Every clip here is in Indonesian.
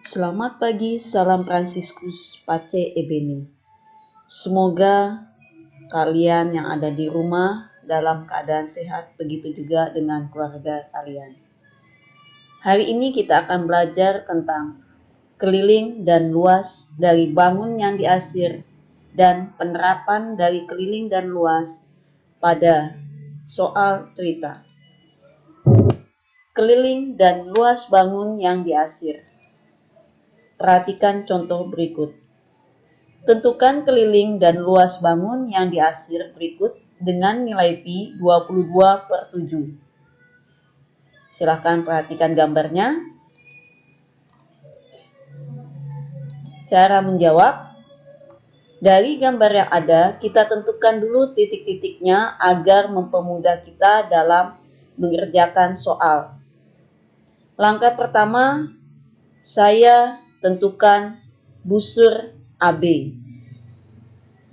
Selamat pagi, salam Fransiskus Pace Ebeni. Semoga kalian yang ada di rumah dalam keadaan sehat, begitu juga dengan keluarga kalian. Hari ini kita akan belajar tentang keliling dan luas dari bangun yang diasir dan penerapan dari keliling dan luas pada soal cerita. Keliling dan luas bangun yang diasir. Perhatikan contoh berikut. Tentukan keliling dan luas bangun yang diasir berikut dengan nilai pi 22/7. Silakan perhatikan gambarnya. Cara menjawab. Dari gambar yang ada, kita tentukan dulu titik-titiknya agar mempermudah kita dalam mengerjakan soal. Langkah pertama, saya tentukan busur AB.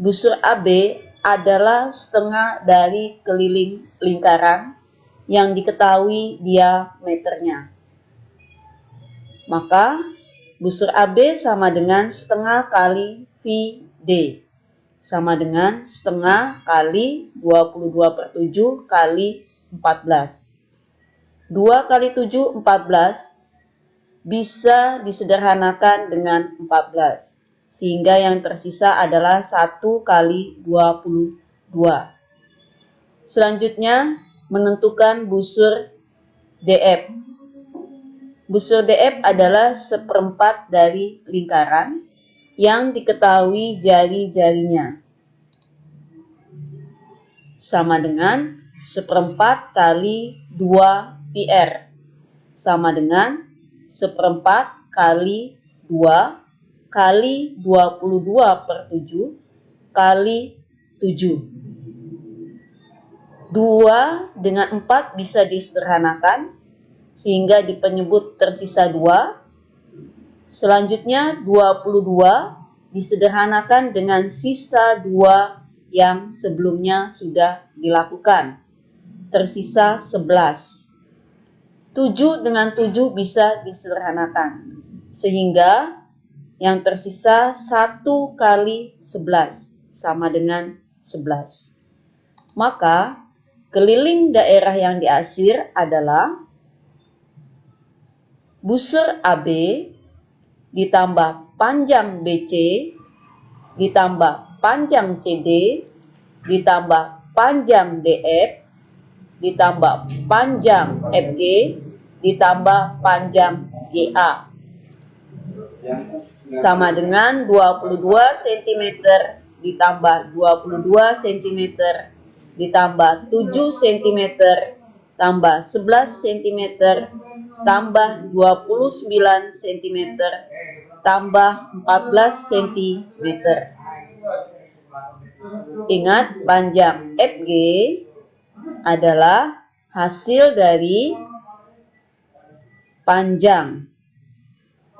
Busur AB adalah setengah dari keliling lingkaran yang diketahui diameternya. Maka busur AB sama dengan setengah kali VD, sama dengan setengah kali 22/7 kali 14. 2 kali 7, 14. Bisa disederhanakan dengan 14. Sehingga yang tersisa adalah 1 kali 22. Selanjutnya, menentukan busur DF. Busur DF adalah seperempat dari lingkaran yang diketahui jari-jarinya. Sama dengan seperempat kali 2 PR. Sama dengan seperempat kali 2 kali 22/7 kali 7. 2 dengan 4 bisa disederhanakan sehingga di penyebut tersisa 2. Selanjutnya 22 disederhanakan dengan sisa 2 yang sebelumnya sudah dilakukan. Tersisa 11. 7 dengan 7 bisa disederhanakan. Sehingga yang tersisa 1 kali 11 sama dengan 11. Maka keliling daerah yang diasir adalah busur AB ditambah panjang BC ditambah panjang CD ditambah panjang DF ditambah panjang FG ditambah panjang GA sama dengan 22 cm ditambah 22 cm ditambah 7 cm tambah 11 cm tambah 29 cm tambah 14 cm. Ingat, panjang FG adalah hasil dari panjang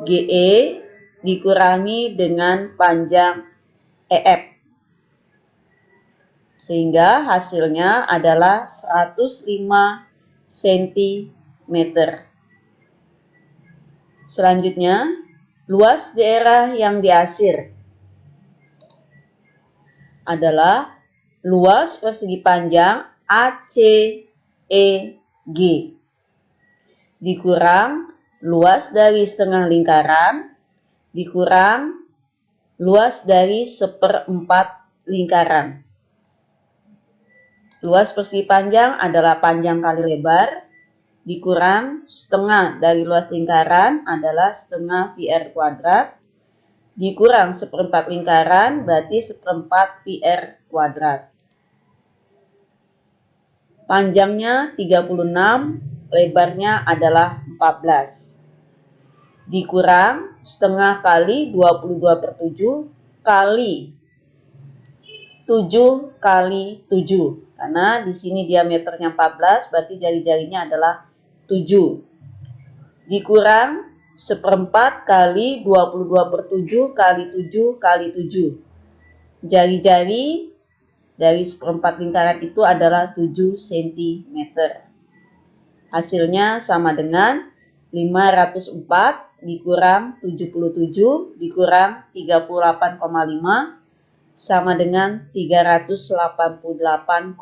GE dikurangi dengan panjang EF. Sehingga hasilnya adalah 105 cm. Selanjutnya, luas daerah yang diasir adalah luas persegi panjang ACEG dikurang luas dari setengah lingkaran dikurang luas dari seperempat lingkaran. Luas persegi panjang adalah panjang kali lebar dikurang setengah dari luas lingkaran adalah setengah PR kuadrat dikurang seperempat lingkaran berarti seperempat PR kuadrat. Panjangnya 36, lebarnya adalah 14. Dikurang setengah kali 22/7 kali 7 kali 7. Karena di sini diameternya 14, berarti jari-jarinya adalah 7. Dikurang seperempat kali 22/7 kali 7 kali 7. Jari-jari dari seperempat lingkaran itu adalah 7 cm. Hasilnya sama dengan 504 dikurang 77 dikurang 38,5 sama dengan 388,5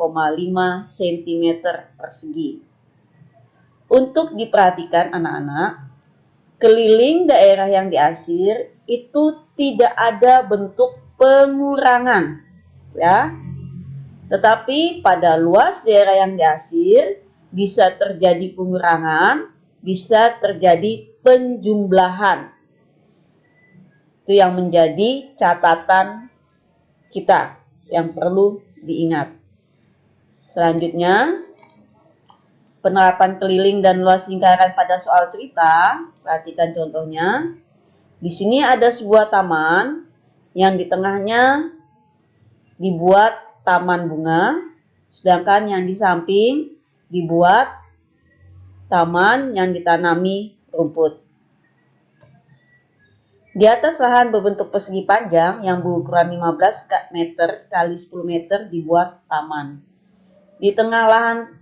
cm persegi. Untuk diperhatikan anak-anak, keliling daerah yang diasir itu tidak ada bentuk pengurangan, ya. Tetapi pada luas daerah yang diasir bisa terjadi pengurangan, bisa terjadi penjumlahan. Itu yang menjadi catatan kita yang perlu diingat. Selanjutnya, penerapan keliling dan luas lingkaran pada soal cerita. Perhatikan contohnya. Di sini ada sebuah taman yang di tengahnya dibuat taman bunga, sedangkan yang di samping dibuat taman yang ditanami rumput. Di atas lahan berbentuk persegi panjang yang berukuran 15 meter x 10 meter dibuat taman. Di tengah lahan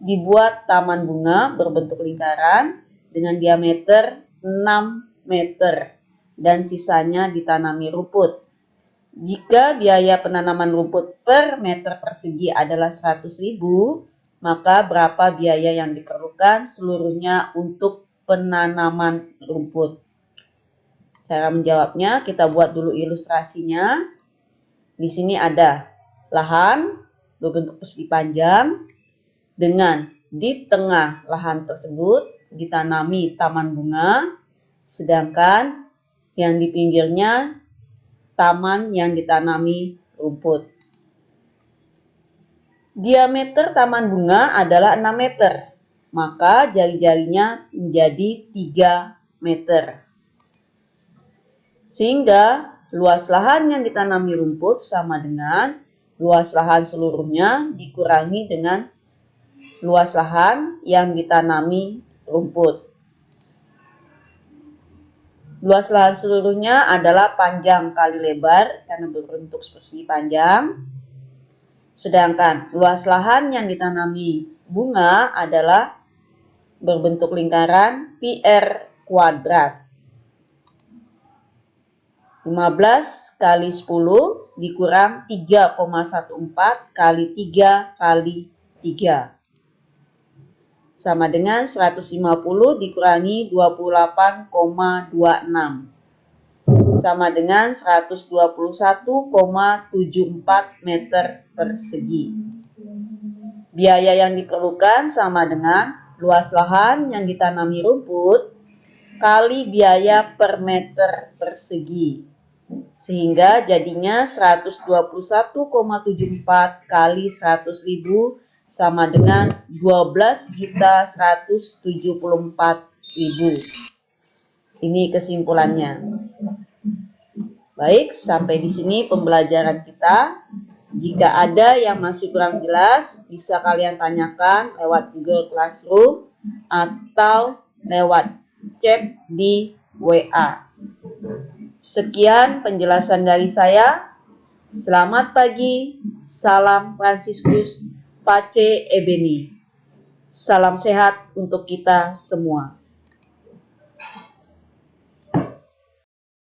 dibuat taman bunga berbentuk lingkaran dengan diameter 6 meter dan sisanya ditanami rumput. Jika biaya penanaman rumput per meter persegi adalah 100.000, maka berapa biaya yang diperlukan seluruhnya untuk penanaman rumput? Cara menjawabnya, kita buat dulu ilustrasinya. Di sini ada lahan berbentuk persegi panjang dengan di tengah lahan tersebut ditanami taman bunga, sedangkan yang di pinggirnya taman yang ditanami rumput. Diameter taman bunga adalah 6 meter, maka jari-jarinya menjadi 3 meter. Sehingga luas lahan yang ditanami rumput sama dengan luas lahan seluruhnya dikurangi dengan luas lahan yang ditanami rumput. Luas lahan seluruhnya adalah panjang kali lebar karena berbentuk persegi panjang. Sedangkan luas lahan yang ditanami bunga adalah berbentuk lingkaran pi r kuadrat. 15 kali 10 dikurang 3,14 kali 3 kali 3. Sama dengan 150 dikurangi 28,26. Sama dengan 121,74 meter persegi. Biaya yang diperlukan sama dengan luas lahan yang ditanami rumput kali biaya per meter persegi. Sehingga jadinya 121,74 kali 100.000 sama dengan 12.174.000. Ini kesimpulannya. Baik, sampai di sini pembelajaran kita. Jika ada yang masih kurang jelas, bisa kalian tanyakan lewat Google Classroom atau lewat chat di WA. Sekian penjelasan dari saya. Selamat pagi, salam Fransiskus Pace Ebeni. Salam sehat untuk kita semua.